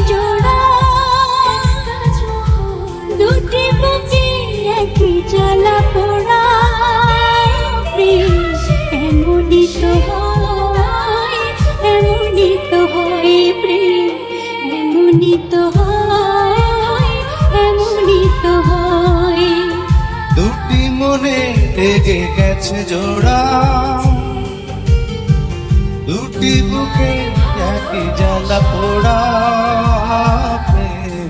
জোড়া দুটি বুকে একই জ্বালা পোড়া এমনই তো হয়, এমনই তো হয় প্রেম, এমনই তো হয়, এমনই তো হয়। দুটি মনে লেগে গেছে জোড়া, দুটি বুকে একই জ্বালা পোড়া প্রেম,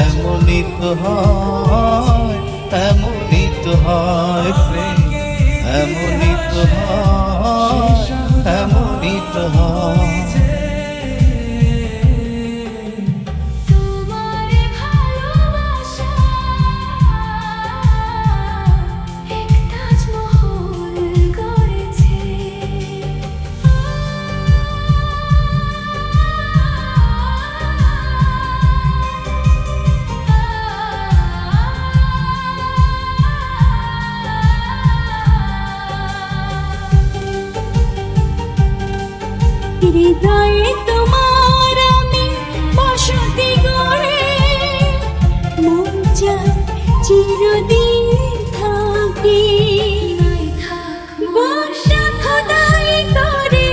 এমনই তো হয়, এমনই তো হয় প্রেম, এমনই তো হয়, এমনই তো হয়। হৃদয়ে তোমার আমি বসতি গড়ে, মন চায় চিরদিন থাকি। বর্ষা খোদাই করে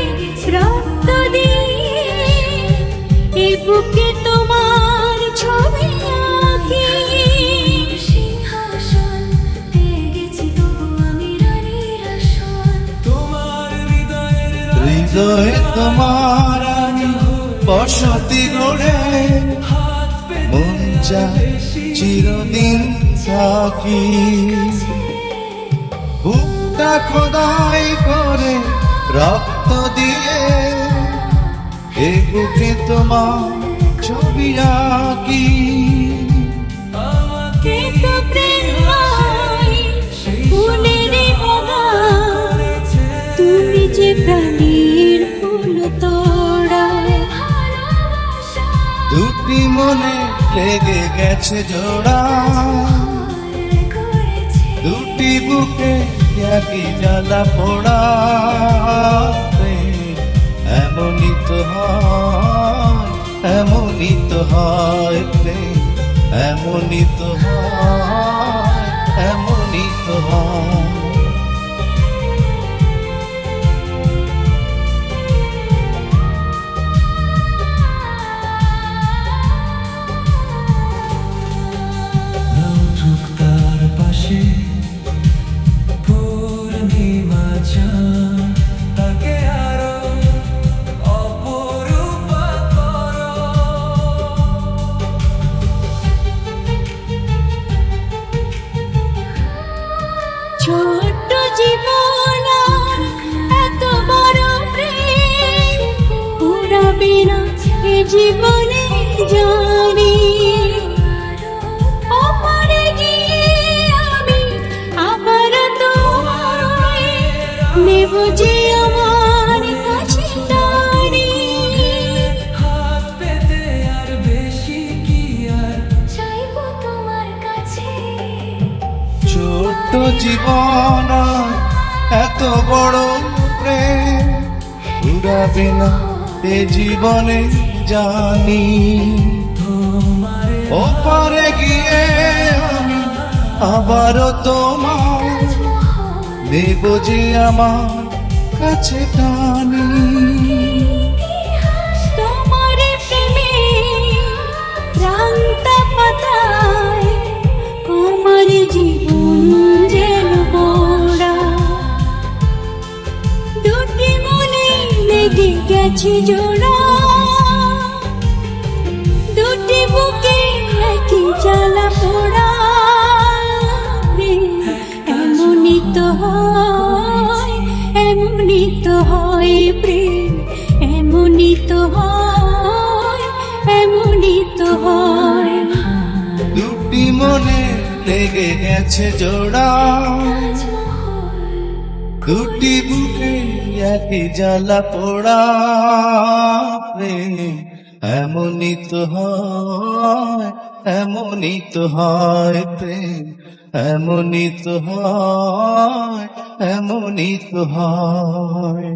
রক্ত দিয়ে এ বুকে তোমার ছবি আঁকি। সিংহাসন পেয়ে গেছি তবু আমি রানীর আসন, তোমার হৃদয়ে তোমার আমি বসতি গড়ে, মন চায় চিরদিন থাকি। বুকটা খোদাই করে রক্ত দিয়ে এ বুকে তোমার ছবি আঁকি। তুমি যে প্রাণীর ফুল তোড়া, দুটি মনে লেগে গেছে জোড়া, দুটি বুকে একই জ্বালা পোড়া প্রেম, এমনই তো হয়, এমনই তো হয় প্রেম, এমনই তো হয়, এমনই তো হয়। পূর্ণিমা চাঁদ তাকে আরো অপরূপ করো। ছোট্ট জীবন এত বড় প্রেম পুরাবে না এ জীবনে জানি। ওপারে গিয়ে আমি আবার তোমায় নেব যে আমার কাছে টানি। হাত পেতে আর বেশি কি আর চাইবো তোমার কাছে। ছোট্ট জীবন এত বড় প্রেম পুরাবে না এ জীবনে জানি। ওপারে গিয়ে আমি আবারও তোমার নেব যে আমার কাছে টানি। তোমার প্রেমে রাঙতা পাতায় আমার জীবন যেন মোড়া, দুটি মনে লেগে গেছে জোড়া, দুটি বুক তো হয়, এমনই তো হয়। দুটি মনে লেগে গেছে জোড়া, দুটি বুকে একই জ্বালা পোড়া। প্রেম এমনই তো হয়, এমনই তো হয়। প্রেম এমনই তো হয়, এমনই তো হয়।